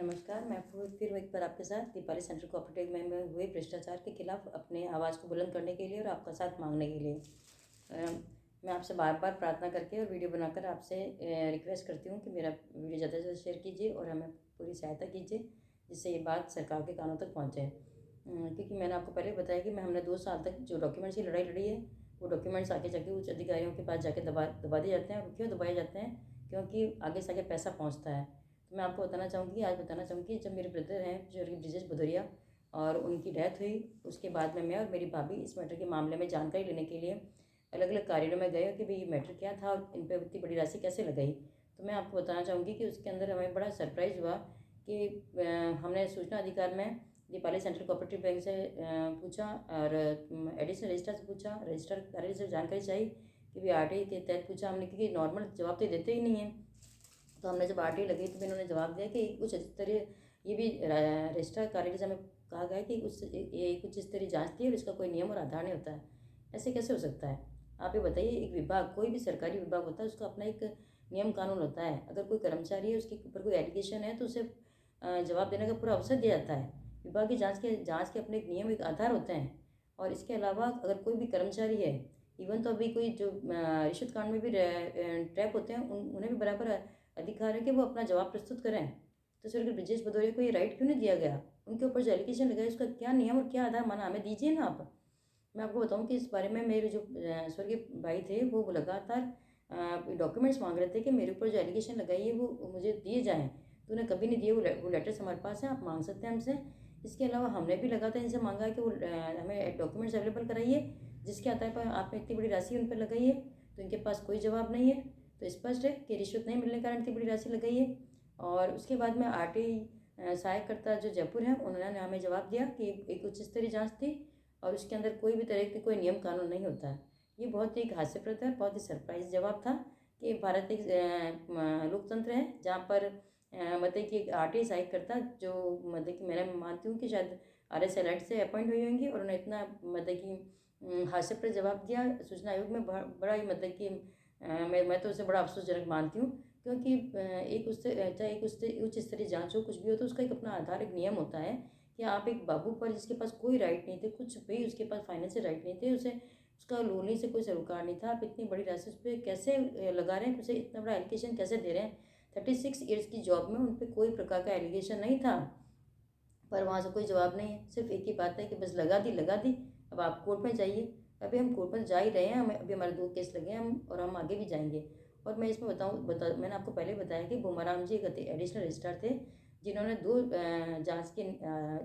नमस्कार। मैं फिर एक बार आपके साथ दीपाली सेंट्रल कोऑपरेटिव बैंक में हुए भ्रष्टाचार के खिलाफ अपने आवाज़ को बुलंद करने के लिए और आपका साथ मांगने के लिए मैं आपसे बार बार प्रार्थना करके और वीडियो बनाकर आपसे रिक्वेस्ट करती हूँ कि मेरा वीडियो ज़्यादा से ज़्यादा शेयर कीजिए और हमें पूरी सहायता कीजिए जिससे ये बात सरकार के कानों तक पहुँचे। क्योंकि मैंने आपको पहले बताया कि हमने 2 साल तक जो डॉक्यूमेंट्स की लड़ाई लड़ी है, वो डॉक्यूमेंट्स आगे जाके उच्च अधिकारियों के पास जाके दबा दिए जाते हैं। और क्यों दबाए जाते हैं? क्योंकि आगे से आगे पैसा पहुँचता है। तो मैं आपको आज बताना चाहूँगी, जब मेरे ब्रदर हैं जो ब्रिजेश भदौरिया और उनकी डेथ हुई, उसके बाद में मैं और मेरी भाभी इस मैटर के मामले में जानकारी लेने के लिए अलग अलग कार्यालयों में गए कि भाई ये मैटर क्या था और इन पर इतनी बड़ी राशि कैसे लगाई। तो मैं आपको बताना चाहूँगी कि उसके अंदर हमें बड़ा सरप्राइज़ हुआ कि हमने सूचना अधिकार में दीपाली सेंट्रल कोऑपरेटिव बैंक से पूछा और एडिशनल रजिस्ट्रार से पूछा, रजिस्ट्रार कार्यालय से जानकारी चाहिए कि भाई आरटीआई के तहत पूछा हमने, क्योंकि नॉर्मल जवाब तो देते ही नहीं है। तो हमने जब आरटीआई लगी तो इन्होंने जवाब दिया कि उच्च स्तरीय, ये भी रजिस्ट्रार कार्यालय से हमें कहा गया कि ये कुछ स्तरीय जाँच थी और इसका कोई नियम और आधार नहीं होता है। ऐसे कैसे हो सकता है? आप ये बताइए। एक विभाग, कोई भी सरकारी विभाग होता है, उसका अपना एक नियम कानून होता है। अगर कोई कर्मचारी है, उसके ऊपर कोई एलिगेशन है, तो उसे जवाब देने का पूरा अवसर दिया जाता है। विभाग की जाँच के अपने एक नियम, एक आधार होते हैं। और इसके अलावा अगर कोई भी कर्मचारी है, इवन तो अभी कोई जो रिश्वत कांड में भी ट्रैप होते हैं, उन्हें भी बराबर अधिकार है कि वो अपना जवाब प्रस्तुत करें। तो स्वर्गीय ब्रिजेश भदौरिया को ये राइट क्यों नहीं दिया गया? उनके ऊपर जो एलिगेशन लगाया, उसका क्या नियम और क्या आधार माना, हमें दीजिए ना आप। मैं आपको बताऊं कि इस बारे में मेरे जो स्वर्गीय भाई थे, वो लगातार डॉक्यूमेंट्स मांग रहे थे कि मेरे ऊपर जो एलिगेशन लगाई है वो मुझे दिए जाएँ। तो उन्हें कभी नहीं दिए। वो लेटर्स हमारे पास हैं, आप मांग सकते हैं हमसे। इसके अलावा हमने भी लगातार इनसे मांगा है कि वो हमें डॉक्यूमेंट्स अवेलेबल कराइए जिसके आधार पर आपने इतनी बड़ी राशि उन पर लगाई है। तो इनके पास कोई जवाब नहीं है। तो स्पष्ट है कि रिश्वत नहीं मिलने के कारण इतनी बड़ी राशि लगाई है। और उसके बाद में आरटीआई सहायकर्ता जो जयपुर हैं, उन्होंने हमें जवाब दिया कि एक उच्च स्तरीय जाँच थी और उसके अंदर कोई भी तरह की कोई नियम कानून नहीं होता है। ये बहुत ही हास्यप्रद है, बहुत ही सरप्राइज जवाब था कि भारत एक लोकतंत्र है जहाँ पर मतलब कि आरटीआई सहायकर्ता जो मतलब कि मैं मानती हूँ कि शायद RS एलर्ट से अपॉइंट हुई होंगी, और उन्होंने इतना मतलब कि हास्यप्रद जवाब दिया। सूचना आयोग में बड़ा ही मतलब कि मैं तो उसे बड़ा अफसोसजनक मानती हूँ। क्योंकि एक उससे चाहे एक उससे उच्च स्तरीय जाँच हो, कुछ भी हो, तो उसका एक अपना आधार, एक नियम होता है कि आप एक बाबू पर जिसके पास कोई राइट नहीं थे, कुछ भी उसके पास फाइनेंशियल राइट नहीं थे, उसे उसका लोन से कोई सरोकार नहीं था, आप इतनी बड़ी राशि उस पर कैसे लगा रहे हैं, उसे इतना बड़ा एलिगेशन कैसे दे रहे हैं? 36 ईयर्स की जॉब में उन पर कोई प्रकार का एलिगेशन नहीं था, पर वहाँ से कोई जवाब नहीं है। सिर्फ एक ही बात है कि बस लगा दी लगा दी। अब आप कोर्ट में जाइए। अभी हम कोर्ट में जा ही रहे हैं, हमें अभी हमारे 2 केस लगे हैं, और हम आगे भी जाएंगे। और मैं इसमें मैंने आपको पहले बताया कि भूमाराम जी एक एडिशनल रजिस्ट्रार थे, जिन्होंने 2 जाँच के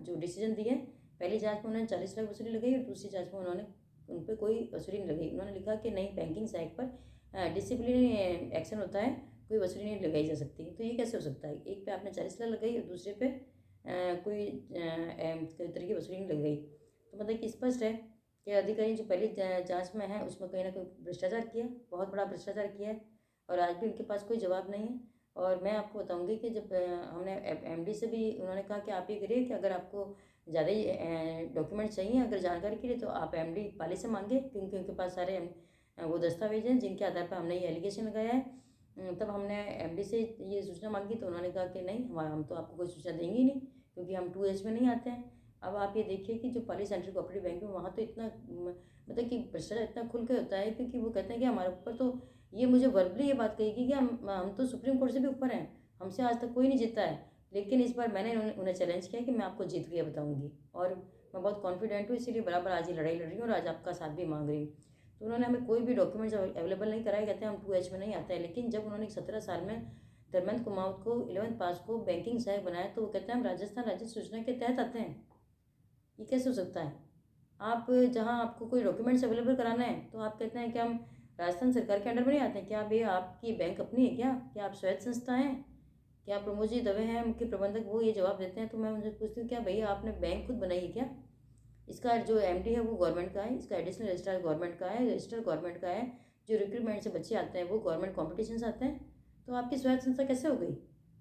जो डिसीजन दिए। पहली जाँच में उन्होंने 40 लाख वसूली लगाई और दूसरी जाँच में उन्होंने उन पर कोई वसूली नहीं लगाई। उन्होंने लिखा कि नहीं, बैंकिंग साइट पर डिसिप्लिनरी एक्शन होता है, कोई वसूली नहीं लगाई जा सकती। तो ये कैसे हो सकता है? एक पे आपने 40 लाख लगाई और दूसरे पे कोई तरह की वसूली नहीं लग गई। तो मतलब कि स्पष्ट है कि अधिकारी जो पहली जांच में है, उसमें कहीं ना कहीं भ्रष्टाचार किया, बहुत बड़ा भ्रष्टाचार किया है, और आज भी उनके पास कोई जवाब नहीं है। और मैं आपको बताऊंगी कि जब हमने MD से भी, उन्होंने कहा कि आप ये करिए कि अगर आपको ज़्यादा ही डॉक्यूमेंट चाहिए अगर जानकारी के लिए, तो आप MD पाली से मांगे, क्योंकि उनके पास सारे वो दस्तावेज हैं जिनके आधार पर हमने ये एलिगेशन लगाया है। तब हमने MD से ये सूचना मांगी तो उन्होंने कहा कि नहीं, हम तो आपको कोई सूचना देंगे ही नहीं, क्योंकि हम 2H में नहीं आते हैं। अब आप ये देखिए कि जो पाली सेंट्रल कोऑपरेटिव बैंक में, वहाँ तो इतना मतलब कि भ्रष्टाचार इतना खुल के होता है, क्योंकि वो कहते हैं कि हमारे ऊपर तो, ये मुझे वर्बली ये बात कही कि हम तो सुप्रीम कोर्ट से भी ऊपर हैं, हमसे आज तक कोई नहीं जीता है। लेकिन इस बार मैंने उन्हें चैलेंज किया कि मैं आपको जीत के बताऊँगी, और मैं बहुत कॉन्फिडेंट हूँ, इसीलिए बराबर आज ये लड़ाई लड़ रही हूँ और आज आपका साथ भी मांग रही हूँ। तो उन्होंने हमें कोई भी डॉक्यूमेंट्स अवेलेबल नहीं कराए, कहते हैं हम 2H में नहीं आते हैं। लेकिन जब उन्होंने 17 साल में धर्मेंद्र कुमावत को 11th पास को बैंकिंग सहायक बनाया, तो वो कहते हैं हम राजस्थान राज्य सूचना के तहत आते हैं। ये कैसे हो सकता है? आप जहाँ आपको कोई डॉक्यूमेंट्स अवेलेबल कराना है, तो आप कहते हैं कि हम राजस्थान सरकार के अंडर में नहीं आते हैं। क्या भैया आपकी बैंक अपनी है क्या? क्या आप स्वायत्त संस्था हैं? क्या प्रमोद जी दवे हैं मुख्य प्रबंधक, वो ये जवाब देते हैं? तो मैं उनसे पूछती हूँ, क्या भैया आपने बैंक खुद बनाई है क्या? इसका जो MD है वो गवर्नमेंट का है, इसका एडिशनल रजिस्ट्रार गवर्नमेंट का है, रजिस्टर गवर्नमेंट का है, जो रिक्रूटमेंट से बच्चे आते हैं वो गवर्नमेंट कॉम्पिटिशन से आते हैं। तो आपकी स्वायत्त संस्था कैसे हो गई?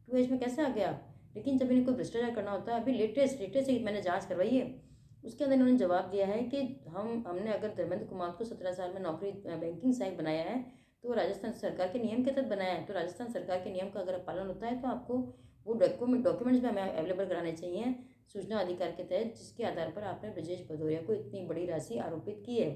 2H में कैसे आ गया आप? लेकिन जब इन्हें कोई भ्रष्टाचार करना होता है, अभी लेटेस्ट ही मैंने जाँच करवाई है, उसके अंदर इन्होंने जवाब दिया है कि हमने अगर धर्मेंद्र कुमार को 17 साल में नौकरी बैंकिंग सहायक बनाया है, तो वो राजस्थान सरकार के नियम के तहत बनाया है। तो राजस्थान सरकार के नियम का अगर पालन होता है, तो आपको वो डॉक्यूमेंट्स भी हमें अवेलेबल कराने चाहिए सूचना अधिकार के तहत, जिसके आधार पर आपने ब्रजेश भदौरिया को इतनी बड़ी राशि आरोपित की है।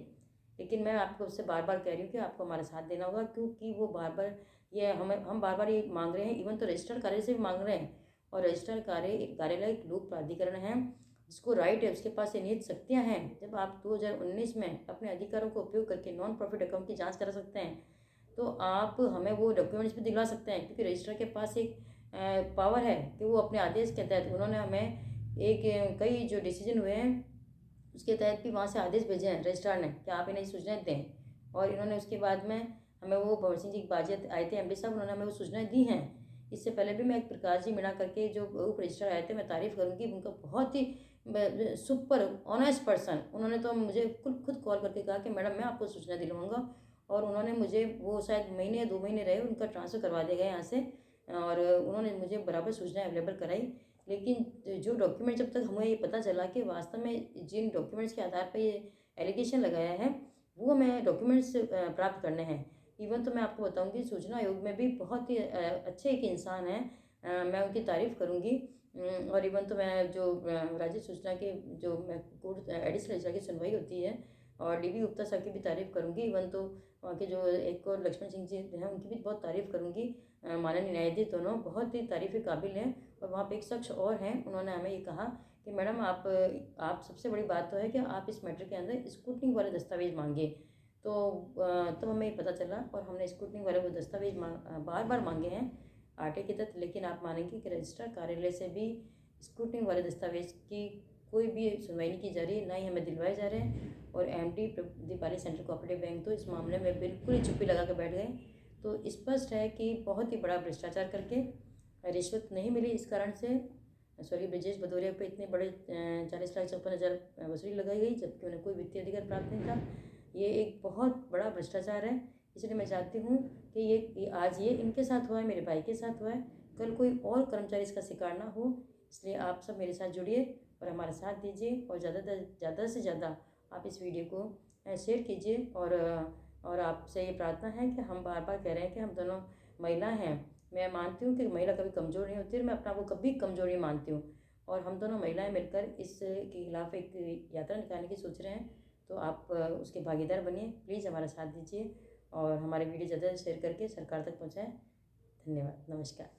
लेकिन मैं आपको उससे बार बार कह रही हूँ कि आपको हमारा साथ देना होगा, क्योंकि वो बार बार ये हम बार बार ये मांग रहे हैं। इवन तो रजिस्टर्ड कार्यालय से भी मांग रहे हैं, और रजिस्टर्ड कार्यालय एक लोक प्राधिकरण है जिसको राइट है, उसके पास ये निहित शक्तियाँ हैं। जब आप 2019 में अपने अधिकारों का उपयोग करके नॉन प्रॉफिट अकाउंट की जाँच करा सकते हैं, तो आप हमें वो डॉक्यूमेंट्स भी दिलवा सकते हैं, क्योंकि रजिस्ट्रार के पास एक पावर है कि वो अपने आदेश के तहत उन्होंने हमें कई जो डिसीजन हुए हैं उसके तहत भी वहाँ से आदेश भेजे हैं रजिस्ट्रार ने कि आप इन्हें सूचनाएं दें। और इन्होंने उसके बाद में हमें वो भंवर सिंह जी बाजियत आए थे, एमडी साहब, उन्होंने हमें वो सूचनाएं दी हैं। इससे पहले भी मैं एक प्रकाश जी मीणा करके जो उप रजिस्ट्रार आए थे, मैं तारीफ़ करूँगी उनका, बहुत ही सुपर ऑनेस्ट पर्सन। उन्होंने तो मुझे खुद कॉल करके कहा कि मैडम मैं आपको सूचना दिलवाऊंगा, और उन्होंने मुझे वो शायद महीने या 2 महीने रहे, उनका ट्रांसफ़र करवा दिया गया यहाँ से, और उन्होंने मुझे बराबर सूचनाएं अवेलेबल कराई। लेकिन जो डॉक्यूमेंट, जब तक हमें ये पता चला कि वास्तव में जिन डॉक्यूमेंट्स के आधार पर ये एलिगेशन लगाया है वो हमें डॉक्यूमेंट्स प्राप्त करने हैं। इवन तो मैं आपको बताऊंगी, सूचना आयोग में भी बहुत ही अच्छे एक इंसान हैं, मैं उनकी तारीफ़ करूंगी। और इवन तो मैं जो राज्य सूचना के जो मैं कोर्ट एडिशनल रजिस्ट्रार की सुनवाई होती है, और डीबी गुप्ता साहब की भी तारीफ़ करूंगी। इवन तो वहाँ के जो एक और लक्ष्मण सिंह जी हैं उनकी भी बहुत तारीफ़ करूंगी। माननीय न्यायाधीश दोनों बहुत ही तारीफ़ काबिल हैं। और वहाँ पे एक शख्स और हैं, उन्होंने हमें ये कहा कि मैडम आप सबसे बड़ी बात तो है कि आप इस मैटर के अंदर स्क्रूटनी वाले दस्तावेज मांगे। तो तब हमें ये पता चला, और हमने स्क्रूटनी वाले वो दस्तावेज बार बार मांगे हैं आटे के तहत। लेकिन आप मानेंगे कि रजिस्ट्रार कार्यालय से भी स्क्रूटनी वाले दस्तावेज की कोई भी सुनवाई नहीं की जा रही है, ना ही हमें दिलवाए जा रहे हैं। और MD Deepali central cooperative bank तो इस मामले में बिल्कुल ही चुप्पी लगा कर बैठ गए। तो स्पष्ट है कि बहुत ही बड़ा भ्रष्टाचार करके रिश्वत नहीं मिली, इस कारण से स्वर्गीय ब्रजेश भदौरिया पे इतने बड़े 40,56,000 वसूली लगाई गई, जबकि उन्हें कोई वित्तीय अधिकार प्राप्त नहीं था। ये एक बहुत बड़ा भ्रष्टाचार है। इसलिए मैं चाहती हूँ कि ये आज ये इनके साथ हुआ है, मेरे भाई के साथ हुआ है, कल कोई और कर्मचारी इसका शिकार ना हो। इसलिए आप सब मेरे साथ जुड़िए और हमारा साथ दीजिए, और ज़्यादा से ज़्यादा आप इस वीडियो को शेयर कीजिए। और आपसे ये प्रार्थना है कि हम बार बार कह रहे हैं कि हम दोनों महिला हैं। मैं मानती हूँ कि महिला कभी कमज़ोर नहीं होती, और मैं अपना को कभी कमज़ोर नहीं मानती हूँ। और हम दोनों महिलाएं मिलकर इसके खिलाफ एक यात्रा निकालने की सोच रहे हैं। तो आप उसके भागीदार बनिए, प्लीज़ हमारा साथ दीजिए, और हमारे वीडियो ज़्यादा से शेयर करके सरकार तक पहुँचाएँ। धन्यवाद, नमस्कार।